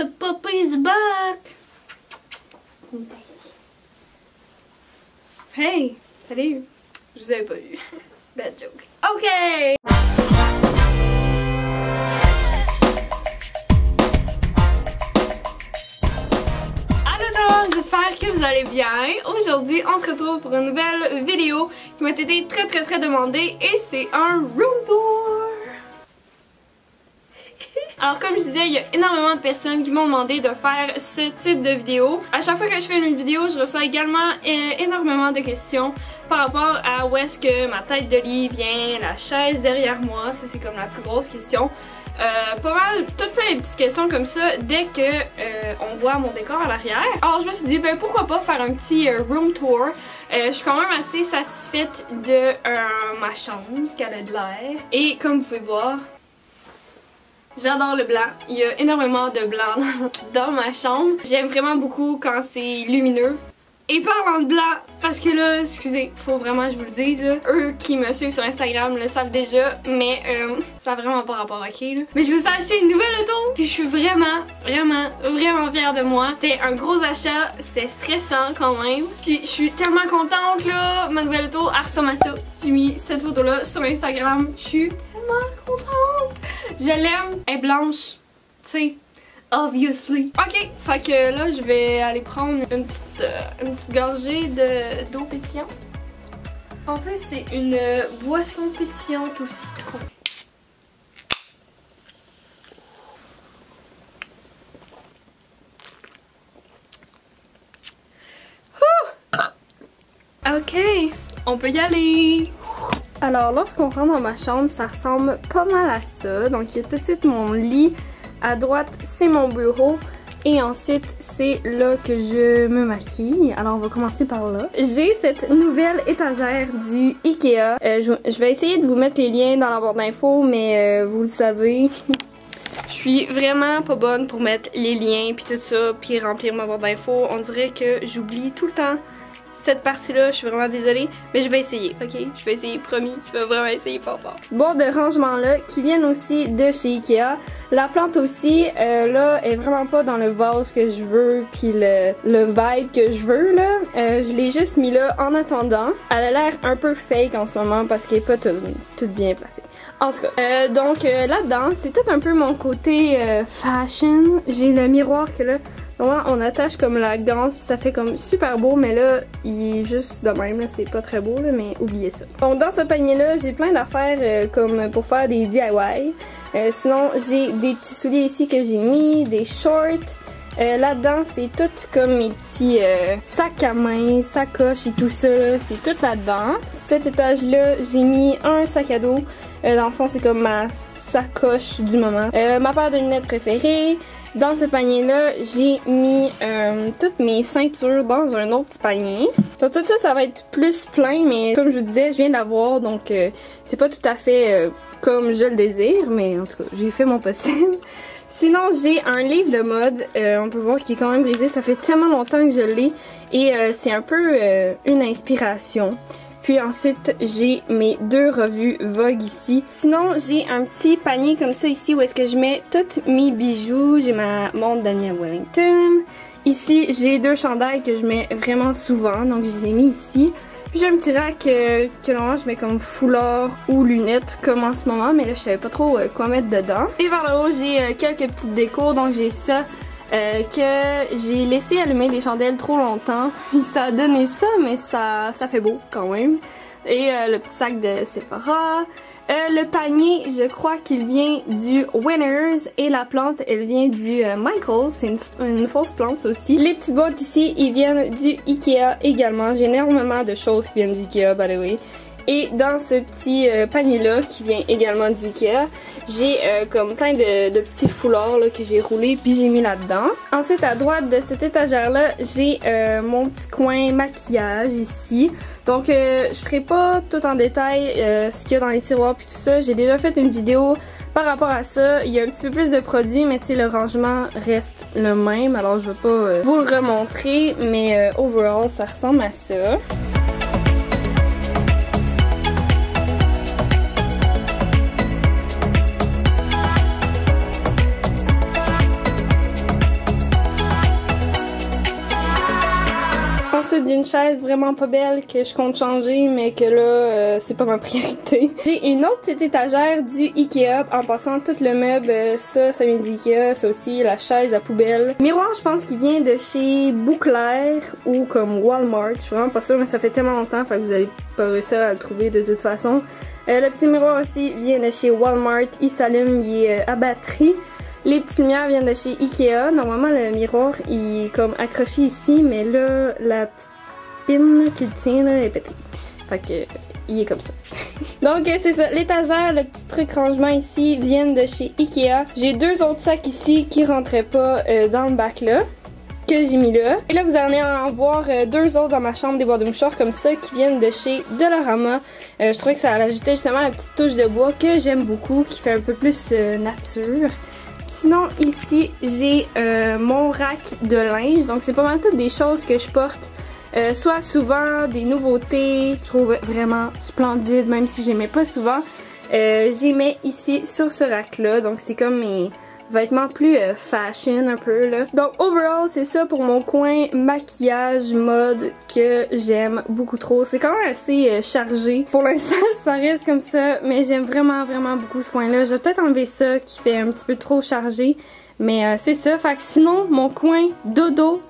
Le papa is back! Hey! Salut! Je vous avais pas vu. Bad joke. OK! J'espère que vous allez bien. Aujourd'hui, on se retrouve pour une nouvelle vidéo qui m'a été très demandée et c'est un room tour. Alors comme je disais, il y a énormément de personnes qui m'ont demandé de faire ce type de vidéo. À chaque fois que je fais une vidéo, je reçois également énormément de questions par rapport à où est-ce que ma tête de lit vient, la chaise derrière moi. Ça c'est comme la plus grosse question. Pas mal, toutes plein de petites questions comme ça dès que on voit mon décor à l'arrière. Alors je me suis dit ben pourquoi pas faire un petit room tour. Je suis quand même assez satisfaite de ma chambre, ce qu'elle a de l'air. Et comme vous pouvez voir, j'adore le blanc. Il y a énormément de blanc dans ma chambre. J'aime vraiment beaucoup quand c'est lumineux. Et parlant de blanc, parce que là, excusez, faut vraiment que je vous le dise, là, eux qui me suivent sur Instagram le savent déjà, mais ça a vraiment pas rapport à qui, là. Mais je me suis acheté une nouvelle auto, puis je suis vraiment fière de moi. C'était un gros achat, c'était stressant quand même. Puis je suis tellement contente, là, ma nouvelle auto, elle ressemble à ça. J'ai mis cette photo-là sur Instagram, je suis tellement contente. Je l'aime, elle est blanche, tu sais. Obviously. Ok, fait que là je vais aller prendre une petite gorgée d'eau pétillante. En fait c'est une boisson pétillante au citron. Ok, on peut y aller. Alors lorsqu'on rentre dans ma chambre, ça ressemble pas mal à ça. Donc il y a tout de suite mon lit. À droite, c'est mon bureau. Et ensuite, c'est là que je me maquille. Alors, on va commencer par là. J'ai cette nouvelle étagère du Ikea. Je vais essayer de vous mettre les liens dans la barre d'infos, mais vous le savez, je suis vraiment pas bonne pour mettre les liens, puis tout ça, puis remplir ma barre d'infos. On dirait que j'oublie tout le temps cette partie-là, je suis vraiment désolée, mais je vais essayer, ok? Je vais essayer, promis, je vais vraiment essayer fort. Boîte de rangement-là, qui viennent aussi de chez Ikea. La plante aussi, là, est vraiment pas dans le vase que je veux, puis le vibe que je veux, là. Je l'ai juste mis là en attendant. Elle a l'air un peu fake en ce moment, parce qu'elle est pas toute bien placée. En tout cas, donc là-dedans, c'est tout un peu mon côté fashion. J'ai le miroir que là, on attache comme la ganse, puis ça fait comme super beau, mais là, il est juste de même, là, c'est pas très beau, là, mais oubliez ça. Donc dans ce panier-là, j'ai plein d'affaires comme pour faire des DIY. Sinon, j'ai des petits souliers ici que j'ai mis, des shorts. Là-dedans, c'est tout comme mes petits sacs à main, sacoches et tout ça, c'est tout là-dedans. Cet étage-là, j'ai mis un sac à dos. Dans le fond, c'est comme ma sacoche du moment. Ma paire de lunettes préférée. Dans ce panier-là, j'ai mis toutes mes ceintures dans un autre petit panier. Donc tout ça, ça va être plus plein, mais comme je vous disais, je viens d'avoir, donc c'est pas tout à fait comme je le désire, mais en tout cas, j'ai fait mon possible. Sinon, j'ai un livre de mode, on peut voir qu'il est quand même brisé, ça fait tellement longtemps que je l'ai, et c'est un peu une inspiration. Puis ensuite, j'ai mes deux revues Vogue ici. Sinon, j'ai un petit panier comme ça ici où est-ce que je mets tous mes bijoux. J'ai ma montre Daniel Wellington. Ici, j'ai deux chandails que je mets vraiment souvent, donc je les ai mis ici. Puis j'ai un petit rack que normalement je mets comme foulard ou lunettes comme en ce moment, mais là je savais pas trop quoi mettre dedans. Et vers le haut, j'ai quelques petites décos, donc j'ai ça. Que j'ai laissé allumer des chandelles trop longtemps. Ça a donné ça, mais ça fait beau quand même. Et le petit sac de Sephora. Le panier, je crois qu'il vient du Winners. Et la plante, elle vient du Michaels. C'est une fausse plante aussi. Les petites boîtes ici, ils viennent du Ikea également. J'ai énormément de choses qui viennent du Ikea, by the way. Et dans ce petit panier-là, qui vient également du Ikea, j'ai comme plein de petits foulards là, que j'ai roulés puis j'ai mis là-dedans. Ensuite, à droite de cette étagère-là, j'ai mon petit coin maquillage ici. Donc, je ferai pas tout en détail ce qu'il y a dans les tiroirs puis tout ça. J'ai déjà fait une vidéo par rapport à ça. Il y a un petit peu plus de produits, mais tu sais, le rangement reste le même. Alors, je vais pas vous le remontrer, mais overall, ça ressemble à ça. ensuite j'ai une chaise vraiment pas belle que je compte changer mais que là c'est pas ma priorité. J'ai une autre petite étagère du Ikea. En passant tout le meuble, ça vient du Ikea, ça aussi, la chaise, la poubelle. Miroir je pense qu'il vient de chez Bouclair ou comme Walmart, je suis vraiment pas sûre mais ça fait tellement longtemps fait que vous allez pas réussir à le trouver de toute façon. Le petit miroir aussi vient de chez Walmart, il s'allume, il est à batterie. Les petites lumières viennent de chez Ikea. Normalement, le miroir il est comme accroché ici, mais là, la petite pin qui le tient là, est pétée. Fait que, il est comme ça. Donc, c'est ça. L'étagère, le petit truc rangement ici, viennent de chez Ikea. J'ai deux autres sacs ici qui rentraient pas dans le bac là, que j'ai mis là. Et là, vous allez en voir deux autres dans ma chambre, des boîtes de mouchoirs comme ça, qui viennent de chez Dollarama. Je trouvais que ça ajoutait justement la petite touche de bois que j'aime beaucoup, qui fait un peu plus nature. Sinon, ici, j'ai mon rack de linge. Donc, c'est pas mal toutes des choses que je porte. Soit souvent, des nouveautés. Je trouve vraiment splendide, même si j'aimais pas souvent. J'y mets ici sur ce rack-là. Donc, c'est comme mes vêtements plus fashion un peu là. Donc overall c'est ça pour mon coin maquillage mode que j'aime beaucoup trop. C'est quand même assez chargé. Pour l'instant ça reste comme ça mais j'aime vraiment beaucoup ce coin là. Je vais peut-être enlever ça qui fait un petit peu trop chargé. Mais c'est ça. Fait que sinon mon coin dodo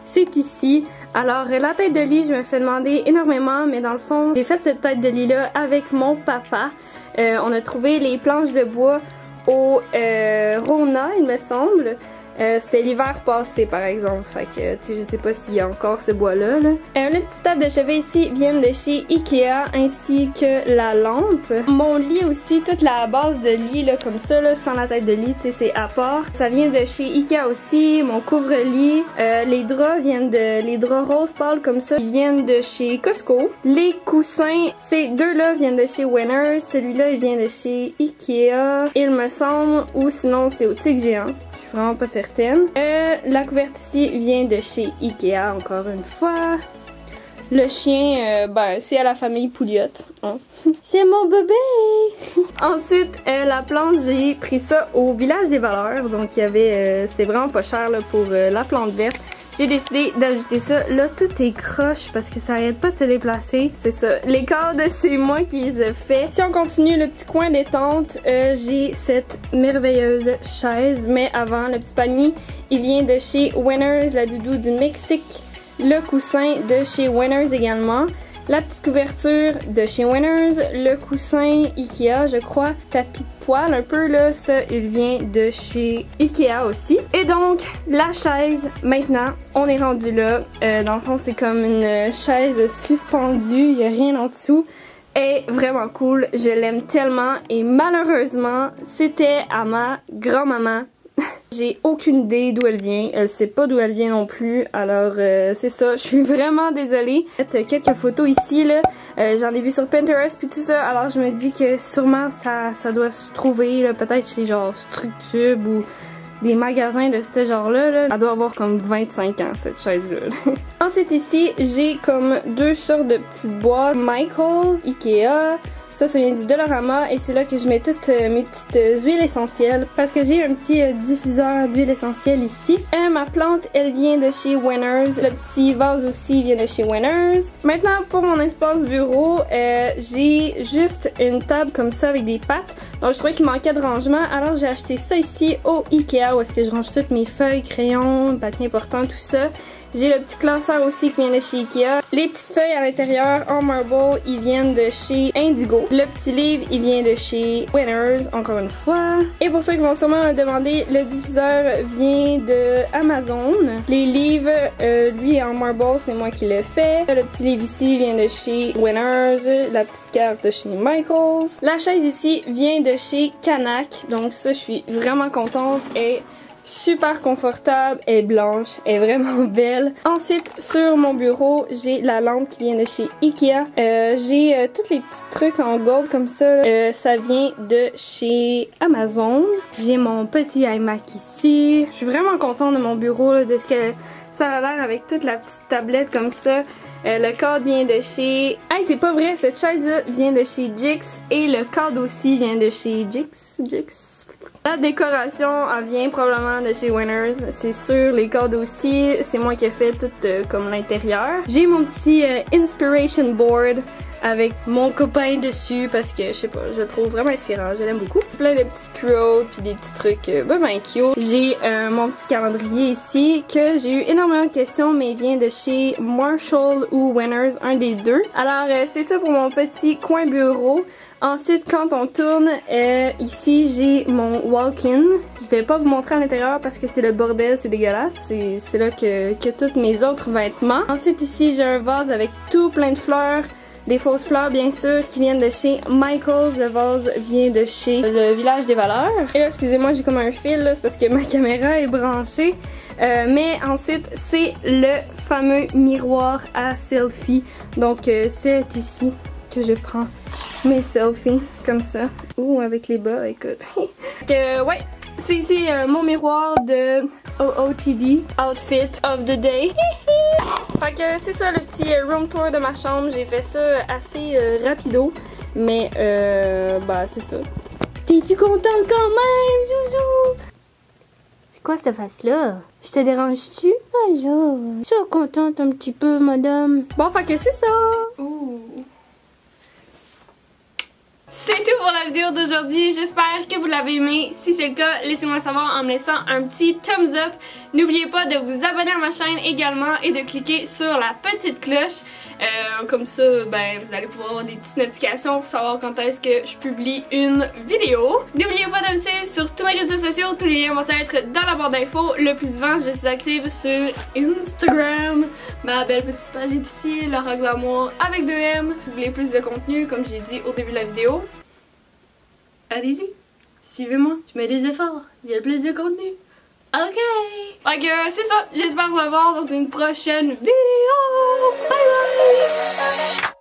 c'est ici. Alors la tête de lit je me fais demander énormément mais dans le fond j'ai fait cette tête de lit là avec mon papa. On a trouvé les planches de bois au Rona, il me semble. C'était l'hiver passé par exemple. Fait que tu sais, je sais pas s'il y a encore ce bois là. Les petites tables de chevet ici viennent de chez Ikea ainsi que la lampe. Mon lit aussi, toute la base de lit là comme ça là, sans la tête de lit, tu sais c'est à part. Ça vient de chez Ikea aussi. Mon couvre-lit. Les draps viennent de... Les draps rose pâle comme ça, ils viennent de chez Costco. Les coussins, ces deux là viennent de chez Winners. Celui-là il vient de chez Ikea, il me semble, ou sinon c'est au Tic Géant. Je suis vraiment pas certaine. La couverte ici vient de chez Ikea encore une fois. Le chien, ben c'est à la famille Pouliot. Hein? C'est mon bébé! Ensuite, la plante, j'ai pris ça au Village des Valeurs. Donc il y avait, c'était vraiment pas cher là, pour la plante verte. J'ai décidé d'ajouter ça. Là, tout est croche parce que ça arrête pas de se déplacer. C'est ça. Les cadres, c'est moi qui les ai fait. Si on continue le petit coin détente, j'ai cette merveilleuse chaise. Mais avant, le petit panier, il vient de chez Winners, la doudou du Mexique. Le coussin de chez Winners également. La petite couverture de chez Winners, le coussin Ikea, je crois, tapis de poil un peu là, ça il vient de chez Ikea aussi. Et donc la chaise, maintenant on est rendu là, dans le fond c'est comme une chaise suspendue, il n'y a rien en dessous. Est vraiment cool, je l'aime tellement et malheureusement c'était à ma grand-maman. J'ai aucune idée d'où elle vient, elle sait pas d'où elle vient non plus, alors c'est ça, je suis vraiment désolée. Quelques photos ici là, j'en ai vu sur Pinterest puis tout ça, alors je me dis que sûrement ça doit se trouver, peut-être chez genre Structube ou des magasins de ce genre là. Elle doit avoir comme 25 ans cette chaise là. Ensuite ici, j'ai comme deux sortes de petites boîtes, Michaels, Ikea. Ça vient du Dollarama et c'est là que je mets toutes mes petites huiles essentielles parce que j'ai un petit diffuseur d'huile essentielle ici. Ma plante, elle vient de chez Winners. Le petit vase aussi vient de chez Winners. Maintenant, pour mon espace bureau, j'ai juste une table comme ça avec des pattes. Donc, je trouvais qu'il manquait de rangement. Alors, j'ai acheté ça ici au Ikea où est-ce que je range toutes mes feuilles, crayons, papier important, tout ça. J'ai le petit classeur aussi qui vient de chez Ikea. Les petites feuilles à l'intérieur en marble, ils viennent de chez Indigo. Le petit livre, il vient de chez Winners, encore une fois. Et pour ceux qui vont sûrement me demander, le diffuseur vient de Amazon. Les livres, lui en marble, c'est moi qui l'ai fait. Le petit livre ici vient de chez Winners. La petite carte de chez Michaels. La chaise ici vient de chez Kanak. Donc ça, je suis vraiment contente. Et super confortable, elle est blanche, elle est vraiment belle. Ensuite, sur mon bureau, j'ai la lampe qui vient de chez Ikea. J'ai tous les petits trucs en gold comme ça. Ça vient de chez Amazon. J'ai mon petit iMac ici. Je suis vraiment contente de mon bureau, là, de ce que ça a l'air avec toute la petite tablette comme ça. Le cadre vient de chez... Hey, c'est pas vrai, cette chaise-là vient de chez Jix. Et le cadre aussi vient de chez Jix. La décoration, elle vient probablement de chez Winners, c'est sûr. Les cordes aussi, c'est moi qui ai fait tout comme l'intérieur. J'ai mon petit inspiration board avec mon copain dessus parce que je sais pas, je le trouve vraiment inspirant, je l'aime beaucoup. Plein de petites quotes puis des petits trucs ben cute. J'ai mon petit calendrier ici que j'ai eu énormément de questions mais il vient de chez Marshall ou Winners, un des deux. Alors c'est ça pour mon petit coin bureau. Ensuite, quand on tourne, ici j'ai mon walk-in. Je vais pas vous montrer à l'intérieur parce que c'est le bordel, c'est dégueulasse. C'est là que tous mes autres vêtements. Ensuite ici j'ai un vase avec tout plein de fleurs. Des fausses fleurs bien sûr qui viennent de chez Michaels. Le vase vient de chez le Village des Valeurs. Et là, excusez-moi, j'ai comme un fil là, c'est parce que ma caméra est branchée. Mais ensuite, c'est le fameux miroir à selfie. Donc c'est ici que je prends mes selfies comme ça. Ou avec les bas, écoute. Ouais, c'est ici mon miroir de OOTD, Outfit of the Day. Fait que c'est ça le petit room tour de ma chambre. J'ai fait ça assez rapido. Mais bah c'est ça. T'es-tu contente quand même, Joujou? C'est quoi cette face-là? Je te dérange-tu? Alors, je suis contente un petit peu, madame. Bon, fait que c'est ça. Ouh. C'est tout pour la vidéo d'aujourd'hui, j'espère que vous l'avez aimé. Si c'est le cas, laissez-moi le savoir en me laissant un petit thumbs up. N'oubliez pas de vous abonner à ma chaîne également et de cliquer sur la petite cloche. Comme ça, ben, vous allez pouvoir avoir des petites notifications pour savoir quand est-ce que je publie une vidéo. N'oubliez pas de me suivre sur tous mes réseaux sociaux, tous les liens vont être dans la barre d'infos. Le plus souvent, je suis active sur Instagram. Ma belle petite page est ici, Laura Glamour avec 2M. Si vous voulez plus de contenu, comme j'ai dit au début de la vidéo, allez-y, suivez-moi, je mets des efforts, il y a plus de contenu. Ok! Fait que c'est ça, j'espère vous revoir dans une prochaine vidéo. Bye bye!